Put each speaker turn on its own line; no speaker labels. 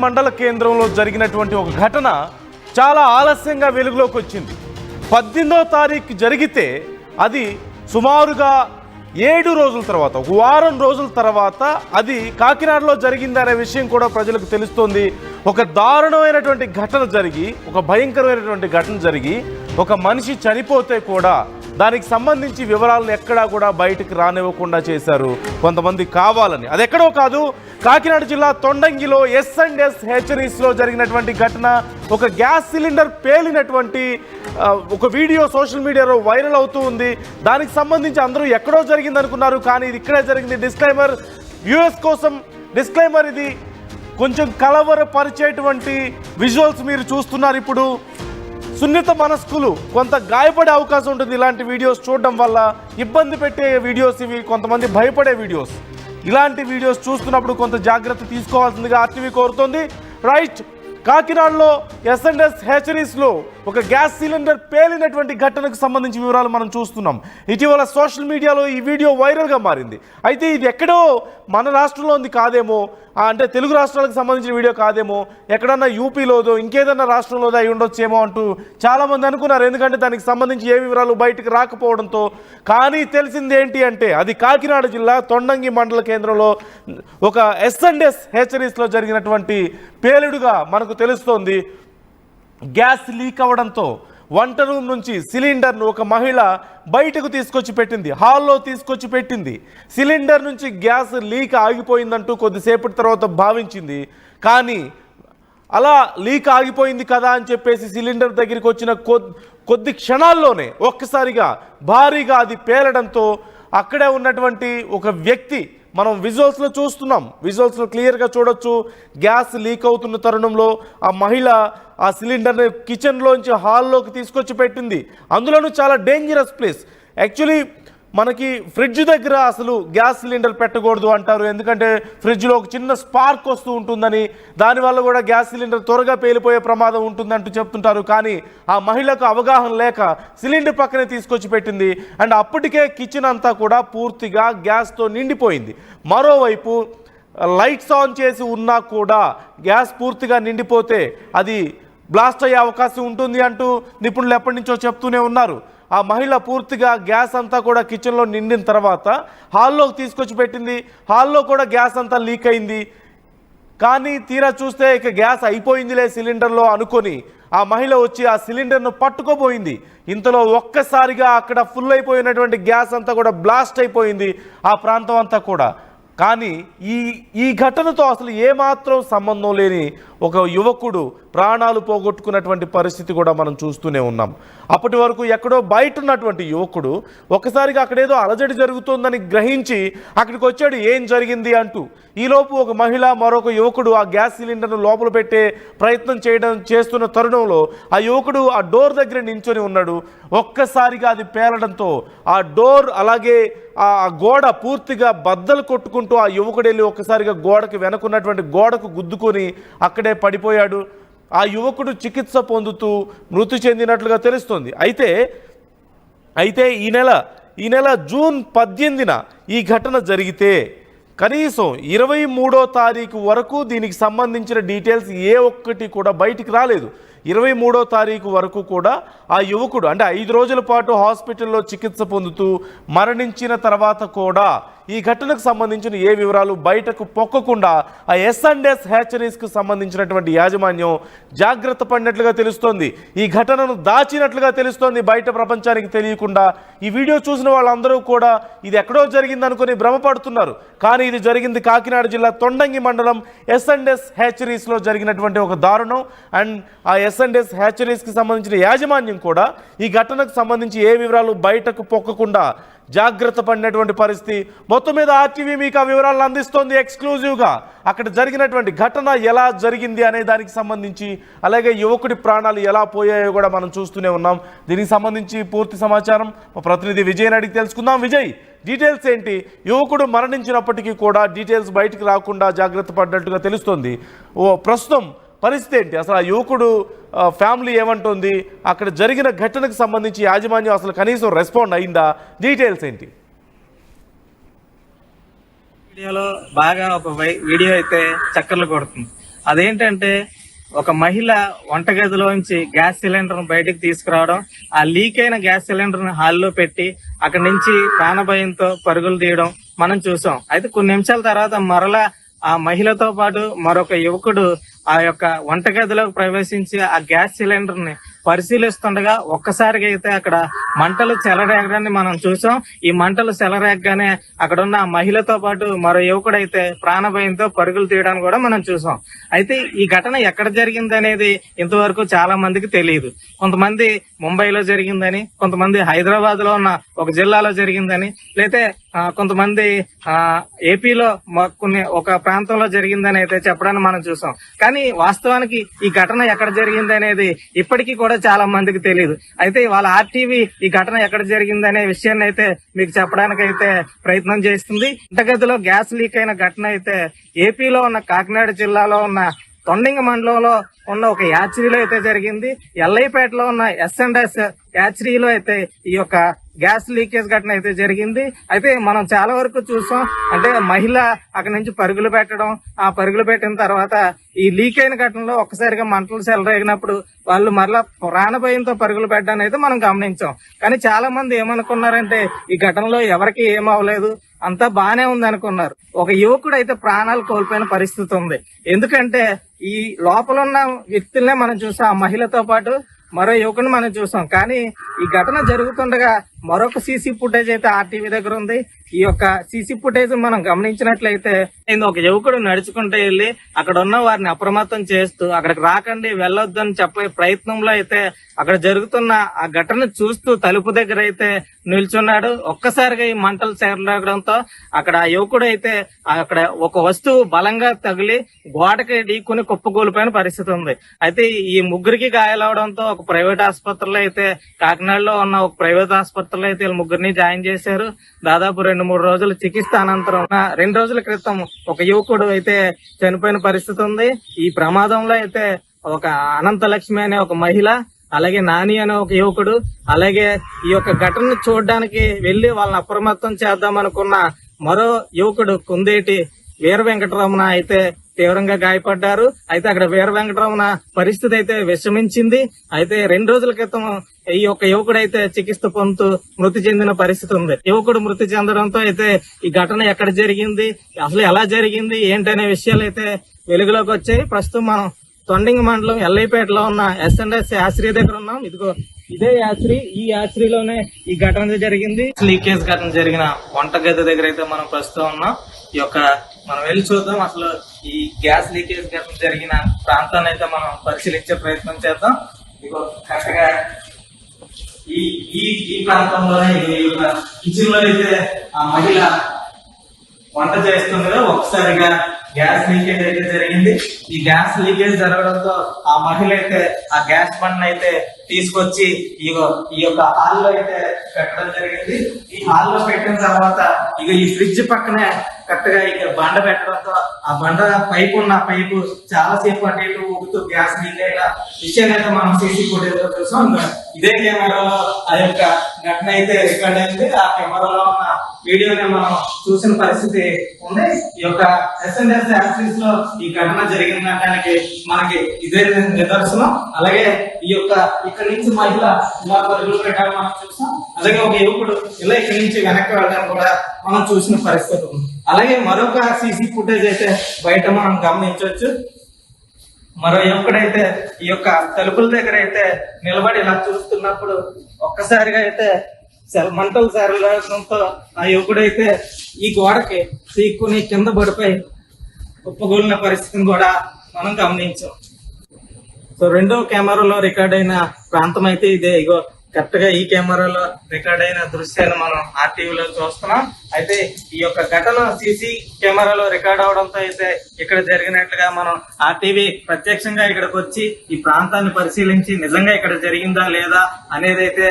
మండల కేంద్రంలో జరిగినటువంటి ఒక ఘటన చాలా ఆలస్యంగా వెలుగులోకి వచ్చింది. 18వ తారీఖు జరిగితే అది సుమారుగా 7 రోజుల తర్వాత, ఒక వారం రోజుల తర్వాత అది కాకినాడలో జరిగిందనే విషయం కూడా ప్రజలకు తెలుస్తోంది. ఒక దారుణమైనటువంటి ఘటన జరిగి, ఒక భయంకరమైనటువంటి ఘటన జరిగి, ఒక మనిషి చనిపోతే కూడా దానికి సంబంధించి వివరాలను ఎక్కడా కూడా బయటకు రానివ్వకుండా చేశారు కొంతమంది కావాలని. అది ఎక్కడో కాదు, కాకినాడ జిల్లా తొండంగిలో S&S హెచ్చరీస్లో జరిగినటువంటి ఘటన. ఒక గ్యాస్ సిలిండర్ పేలినటువంటి ఒక వీడియో సోషల్ మీడియాలో వైరల్ అవుతూ ఉంది. దానికి సంబంధించి అందరూ ఎక్కడో జరిగింది అనుకున్నారు, కానీ ఇది ఇక్కడే జరిగింది. డిస్క్లైమర్, వ్యూయర్స్ కోసం డిస్క్లైమర్, ఇది కొంచెం కలవరపరిచేటువంటి విజువల్స్ మీరు చూస్తున్నారు. ఇప్పుడు సున్నిత మనస్కులు కొంత గాయపడే అవకాశం ఉంటుంది ఇలాంటి వీడియోస్ చూడడం వల్ల. ఇబ్బంది పెట్టే వీడియోస్ ఇవి, కొంతమంది భయపడే వీడియోస్. ఇలాంటి వీడియోస్ చూస్తున్నప్పుడు కొంత జాగ్రత్త తీసుకోవాల్సిందిగా ఆర్టీవీ కోరుతోంది. రైట్, కాకినాడలో S&S హెచ్చరీస్లో ఒక గ్యాస్ సిలిండర్ పేలినటువంటి ఘటనకు సంబంధించి వివరాలు మనం చూస్తున్నాం. ఇటీవల సోషల్ మీడియాలో ఈ వీడియో వైరల్గా మారింది. అయితే ఇది ఎక్కడో మన రాష్ట్రంలో ఉంది కాదేమో, అంటే తెలుగు రాష్ట్రాలకు సంబంధించిన వీడియో కాదేమో, ఎక్కడన్నా యూపీలోదో ఇంకేదన్నా రాష్ట్రంలోదో అయి ఉండొచ్చేమో అంటూ చాలామంది అనుకున్నారు. ఎందుకంటే దానికి సంబంధించి ఏ వివరాలు బయటకు రాకపోవడంతో. కానీ తెలిసింది ఏంటి అంటే అది కాకినాడ జిల్లా తొండంగి మండల కేంద్రంలో ఒక S&S హెచ్చరీస్లో జరిగినటువంటి పేలుడుగా మనకు తెలుస్తోంది. గ్యాస్ లీక్ అవ్వడంతో వంట రూమ్ నుంచి సిలిండర్ను ఒక మహిళ బయటకు తీసుకొచ్చి పెట్టింది, హాల్లో తీసుకొచ్చి పెట్టింది. సిలిండర్ నుంచి గ్యాస్ లీక్ ఆగిపోయిందంటూ కొద్దిసేపటి తర్వాత భావించింది. కానీ అలా లీక్ ఆగిపోయింది కదా అని చెప్పేసి సిలిండర్ దగ్గరికి వచ్చిన కొద్ది క్షణాల్లోనే ఒక్కసారిగా భారీగా అది పేలడంతో అక్కడే ఉన్నటువంటి ఒక వ్యక్తి, మనం విజువల్స్లో చూస్తున్నాం, విజువల్స్లో క్లియర్గా చూడొచ్చు, గ్యాస్ లీక్ అవుతున్న తరుణంలో ఆ మహిళ ఆ సిలిండర్ని కిచెన్లోంచి హాల్లోకి తీసుకొచ్చి పెట్టింది. అందులోనూ చాలా డేంజరస్ ప్లేస్. యాక్చువల్లీ మనకి ఫ్రిడ్జ్ దగ్గర అసలు గ్యాస్ సిలిండర్ పెట్టకూడదు అంటారు, ఎందుకంటే ఫ్రిడ్జ్లో ఒక చిన్న స్పార్క్ వస్తూ ఉంటుందని, దానివల్ల కూడా గ్యాస్ సిలిండర్ త్వరగా పేలిపోయే ప్రమాదం ఉంటుందంటూ చెప్తుంటారు. కానీ ఆ మహిళకు అవగాహన లేక సిలిండర్ పక్కనే తీసుకొచ్చి పెట్టింది. అండ్ అప్పటికే కిచెన్ అంతా కూడా పూర్తిగా గ్యాస్తో నిండిపోయింది. మరోవైపు లైట్స్ ఆన్ చేసి ఉన్నా కూడా గ్యాస్ పూర్తిగా నిండిపోతే అది బ్లాస్ట్ అయ్యే అవకాశం ఉంటుంది అంటూ నిపుణులు ఎప్పటి నుంచో చెప్తూనే ఉన్నారు. ఆ మహిళ పూర్తిగా గ్యాస్ అంతా కూడా కిచెన్లో నిండిన తర్వాత హాల్లోకి తీసుకొచ్చి పెట్టింది. హాల్లో కూడా గ్యాస్ అంతా లీక్ అయింది. కానీ తీరా చూస్తే ఇక గ్యాస్ అయిపోయిందిలే సిలిండర్లో అనుకొని ఆ మహిళ వచ్చి ఆ సిలిండర్ను పట్టుకోబోయింది. ఇంతలో ఒక్కసారిగా అక్కడ ఫుల్ అయిపోయినటువంటి గ్యాస్ అంతా కూడా బ్లాస్ట్ అయిపోయింది ఆ ప్రాంతం అంతా కూడా. కానీ ఈ ఘటనతో అసలు ఏమాత్రం సంబంధం లేని ఒక యువకుడు ప్రాణాలు పోగొట్టుకున్నటువంటి పరిస్థితి కూడా మనం చూస్తూనే ఉన్నాం. అప్పటి వరకు ఎక్కడో బయట ఉన్నటువంటి యువకుడు ఒక్కసారిగా అక్కడేదో అలజడి జరుగుతోందని గ్రహించి అక్కడికి వచ్చాడు, ఏం జరిగింది అంటూ. ఈలోపు ఒక మహిళ మరొక యువకుడు ఆ గ్యాస్ సిలిండర్ను లోపల పెట్టే ప్రయత్నం చేస్తున్న తరుణంలో ఆ యువకుడు ఆ డోర్ దగ్గర నించొని ఉన్నాడు. ఒక్కసారిగా అది పేలడంతో ఆ డోర్ అలాగే ఆ గోడ పూర్తిగా బద్దలు కొట్టుకుంటూ ఆ యువకుడు వెళ్ళి ఒక్కసారిగా గోడకు వెనుకున్నటువంటి గోడకు గుద్దుకొని అక్కడే పడిపోయాడు. ఆ యువకుడు చికిత్స పొందుతూ మృతి చెందినట్లుగా తెలుస్తోంది. అయితే ఈ నెల జూన్ 18న ఈ ఘటన జరిగితే కనీసం 23వ తారీఖు వరకు దీనికి సంబంధించిన డీటెయిల్స్ ఏ ఒక్కటి కూడా బయటికి రాలేదు. 23వ తారీఖు వరకు కూడా ఆ యువకుడు అంటే 5 రోజుల పాటు హాస్పిటల్లో చికిత్స పొందుతూ మరణించిన తర్వాత కూడా ఈ ఘటనకు సంబంధించిన ఏ వివరాలు బయటకు పొక్కకుండా ఆ S&S హ్యాచరీస్కు సంబంధించినటువంటి యాజమాన్యం జాగ్రత్త పడినట్లుగా తెలుస్తోంది. ఈ ఘటనను దాచినట్లుగా తెలుస్తోంది బయట ప్రపంచానికి తెలియకుండా. ఈ వీడియో చూసిన వాళ్ళందరూ కూడా ఇది ఎక్కడో జరిగింది అనుకుని భ్రమపడుతున్నారు. కానీ ఇది జరిగింది కాకినాడ జిల్లా తొండంగి మండలం S&S హ్యాచరీస్లో జరిగినటువంటి ఒక దారుణం. అండ్ ఆ S&S హ్యాచరీస్కి సంబంధించిన యాజమాన్యం కూడా ఈ ఘటనకు సంబంధించి ఏ వివరాలు బయటకు పొక్కకుండా జాగ్రత్త పడినటువంటి పరిస్థితి. మొత్తం మీద ఆర్టీవీ మీకు ఆ వివరాలను అందిస్తోంది ఎక్స్క్లూజివ్గా. అక్కడ జరిగినటువంటి ఘటన ఎలా జరిగింది అనే దానికి సంబంధించి, అలాగే యువకుడి ప్రాణాలు ఎలా పోయాయో కూడా మనం చూస్తూనే ఉన్నాం. దీనికి సంబంధించి పూర్తి సమాచారం మా ప్రతినిధి విజయ్ అడిగి తెలుసుకుందాం. విజయ్, డీటెయిల్స్ ఏంటి? యువకుడు మరణించినప్పటికీ కూడా డీటెయిల్స్ బయటకు రాకుండా జాగ్రత్త పడ్డట్టుగా తెలుస్తోంది. ప్రస్తుతం పరిస్థితి ఏంటి? అసలు ఆ యువకుడు ఫ్యామిలీ ఏమంటుంది? అక్కడ జరిగిన ఘటనకు సంబంధించి యాజమాన్యం అసలు కనీసం రెస్పాండ్ అయిందా? డీటెయిల్స్ ఏంటి?
వీడియోలో బాగా ఒక వీడియో అయితే చక్కర్లు కొడుతుంది. అదేంటంటే ఒక మహిళ వంటగదిలోంచి గ్యాస్ సిలిండర్ బయటకు తీసుకురావడం, ఆ లీక్ అయిన గ్యాస్ సిలిండర్ ని హాల్లో పెట్టి అక్కడి నుంచి ప్రాణభయంతో పరుగులు తీయడం మనం చూసాం. అయితే కొన్ని నిమిషాల తర్వాత మరలా ఆ మహిళతో పాటు మరొక యువకుడు ఆ యొక్క వంటగదిలోకి ప్రవేశించి ఆ గ్యాస్ సిలిండర్ ని పరిశీలిస్తుండగా ఒక్కసారిగా అయితే అక్కడ మంటలు చెలరేగడాన్ని మనం చూసాం. ఈ మంటలు చెలరేగగానే అక్కడ ఉన్న ఆ మహిళతో పాటు మరో యువకుడు అయితే ప్రాణభయంతో పరుగులు తీయడానికి కూడా మనం చూసాం. అయితే ఈ ఘటన ఎక్కడ జరిగింది అనేది ఇంతవరకు చాలా మందికి తెలియదు. కొంతమంది ముంబైలో జరిగిందని, కొంతమంది హైదరాబాద్ లో ఉన్న ఒక జిల్లాలో జరిగిందని, లేతే కొంతమంది ఏపీలో ఒక ప్రాంతంలో జరిగిందని అయితే చెప్పడాన్ని మనం చూసాం. కానీ వాస్తవానికి ఈ ఘటన ఎక్కడ జరిగింది అనేది ఇప్పటికీ కూడా చాలా మందికి తెలియదు. అయితే వాళ్ళ ఆర్టీవీ ఈ ఘటన ఎక్కడ జరిగింది అనే విషయాన్ని అయితే మీకు చెప్పడానికి అయితే ప్రయత్నం చేస్తుంది. వంటగదిలో గ్యాస్ లీక్ అయిన ఘటన అయితే ఏపీలో ఉన్న కాకినాడ జిల్లాలో ఉన్న తొండింగ మండలంలో ఉన్న ఒక యాచరీలో అయితే జరిగింది. ఎల్ఐపేటలో ఉన్న S&S యాచరీలో అయితే ఈ యొక్క గ్యాస్ లీకేజ్ ఘటన అయితే జరిగింది. అయితే మనం చాలా వరకు చూసాం, అంటే మహిళ అక్కడి నుంచి పరుగులు పెట్టడం, ఆ పరుగులు పెట్టిన తర్వాత ఈ లీక్ అయిన ఘటనలో ఒక్కసారిగా మంటలు చెలరేగినప్పుడు వాళ్ళు మరలా ప్రాణభయంతో పరుగులు పెట్టడాన్ని అయితే మనం గమనించాం. కానీ చాలా మంది ఏమనుకున్నారంటే ఈ ఘటనలో ఎవరికి ఏమవలేదు, అంతా బానే ఉంది అనుకున్నారు. ఒక యువకుడు అయితే ప్రాణాలు కోల్పోయిన పరిస్థితి ఉంది. ఎందుకంటే ఈ లోపల ఉన్న వ్యక్తులనే మనం చూసాం, ఆ మహిళతో పాటు మరో యువకుని మనం చూసాం. కానీ ఈ ఘటన జరుగుతుండగా మరొక సీసీ ఫుటేజ్ అయితే ఆర్టీవీ దగ్గర ఉంది. ఈ యొక్క సీసీ ఫుటేజ్ మనం గమనించినట్లయితే ఒక యువకుడు నడుచుకుంటూ వెళ్ళి అక్కడ ఉన్న వారిని అప్రమత్తం చేస్తూ అక్కడికి రాకండి, వెళ్ళొద్దు అని చెప్పే ప్రయత్నంలో అయితే అక్కడ జరుగుతున్న ఆ ఘటన చూస్తూ తలుపు దగ్గర అయితే నిల్చున్నాడు. ఒక్కసారిగా ఈ మంటలు చేరడంతో అక్కడ ఆ యువకుడు అయితే అక్కడ ఒక వస్తువు బలంగా తగిలి గోడకి ఢీకొని కుప్పకూలిపోయిన పరిస్థితి ఉంది. అయితే ఈ ముగ్గురికి గాయాలవడంతో ఒక ప్రైవేట్ ఆసుపత్రిలో అయితే కాకినాడలో ఉన్న ఒక ప్రైవేట్ ఆసుపత్రిలో అయితే వీళ్ళు ముగ్గురిని జాయిన్ చేశారు. దాదాపు 2-3 రోజుల చికిత్స అనంతరం 2 రోజుల క్రితం ఒక యువకుడు అయితే చనిపోయిన పరిస్థితి ఉంది. ఈ ప్రమాదంలో అయితే ఒక అనంతలక్ష్మి అనే ఒక మహిళ, అలాగే నాని అనే ఒక యువకుడు, అలాగే ఈ యొక్క ఘటనను చూడడానికి వెళ్లి వాళ్ళని అప్రమత్తం చేద్దాం అనుకున్న మరో యువకుడు కుందేటి వీర వెంకటరమణ అయితే తీవ్రంగా గాయపడ్డారు. అయితే అక్కడ వీర వెంకటరమణ పరిస్థితి అయితే విషమించింది. అయితే 2 రోజుల క్రితం ఈ యొక్క యువకుడు అయితే చికిత్స పొందుతూ మృతి చెందిన పరిస్థితి ఉంది. యువకుడు మృతి చెందడంతో అయితే ఈ ఘటన ఎక్కడ జరిగింది, అసలు ఎలా జరిగింది ఏంటనే విషయాలు అయితే వెలుగులోకి వచ్చాయి. ప్రస్తుతం మనం తొండింగ మండలం ఎల్ఐపేటలో ఉన్న S&S యాచరీ దగ్గర ఉన్నాం. ఇదే యాచరీ, ఈ యాచరీలోనే ఈ ఘటన జరిగింది. లీకేజ్ ఘటన జరిగిన వంటగది దగ్గర అయితే మనం ప్రస్తుతం ఉన్నాం. ఈ యొక్క మనం వెళ్ళి చూద్దాం, అసలు ఈ గ్యాస్ లీకేజ్ ఘటన జరిగిన ప్రాంతాన్ని అయితే మనం పరిశీలించే ప్రయత్నం చేద్దాం. ఇదిగో కరెక్ట్గా ఈ ప్రాంతంలోనే కిచెన్ లో అయితే ఆ మహిళ వంట చేస్తుండగా ఒక్కసారిగా గ్యాస్ లీకేజ్ అయితే జరిగింది. ఈ గ్యాస్ లీకేజ్ జరగడంతో ఆ మహిళ అయితే ఆ గ్యాస్ బండ్ అయితే తీసుకొచ్చి ఈ యొక్క హాల్లో అయితే పెట్టడం జరిగింది. ఈ హాల్లో పెట్టిన తర్వాత ఈ ఫ్రిడ్జ్ పక్కనే కరెక్ట్ గా ఇక్కడ బండ పెట్టడంతో ఆ బండ పైపు చాలా సేపు అటు ఇటు ఊగుతూ గ్యాస్ లీక్ అయిన విషయాన్ని అయితే మనం సీసీ ఫుటేజ్ లో చూసాం. ఇదే కెమెరాలో ఆ యొక్క ఘటన అయితే రికార్డ్ అయింది. ఆ కెమెరాలో ఉన్న వీడియోని మనం చూసిన పరిస్థితి ఉంది. ఈ యొక్క S&S యాక్సిస్ లో ఈ ఘటన జరిగిందనడానికి మనకి ఇదే నిదర్శనం. అలాగే ఈ యొక్క ఇక్కడ నుంచి మహిళ ఇలా పరుగులు పెట్టాలని మనం చూసాం. అలాగే ఒక యువకుడు ఇలా ఇక్కడి నుంచి వెనక్కి వెళ్ళడం కూడా మనం చూసిన పరిస్థితి ఉంది. అలాగే మరొక సీసీ ఫుటేజ్ అయితే బయట మనం గమనించవచ్చు. మరో యువకుడైతే ఈ యొక్క తలుపుల దగ్గర అయితే నిలబడి ఇలా చూస్తున్నప్పుడు ఒక్కసారిగా అయితే మంటలు చేరడంతో ఆ యువకుడైతే ఈ గోడకి సీక్కుని కింద పడిపోయి కుప్పగూలిన పరిస్థితిని కూడా మనం గమనించాం. సో రెండో కెమెరాలో రికార్డ్ అయిన ప్రాంతం అయితే ఇదే. కరెక్ట్ గా ఈ కెమెరాలో రికార్డ్ అయిన దృశ్యాన్ని మనం ఆర్టీవీలో చూస్తున్నాం. అయితే ఈ యొక్క ఘటన సీసీ కెమెరాలో రికార్డ్ అవడంతో అయితే ఇక్కడ జరిగినట్లుగా మనం ఆర్టీవీ ప్రత్యక్షంగా ఇక్కడికి వచ్చి ఈ ప్రాంతాన్ని పరిశీలించి నిజంగా ఇక్కడ జరిగిందా లేదా అనేది అయితే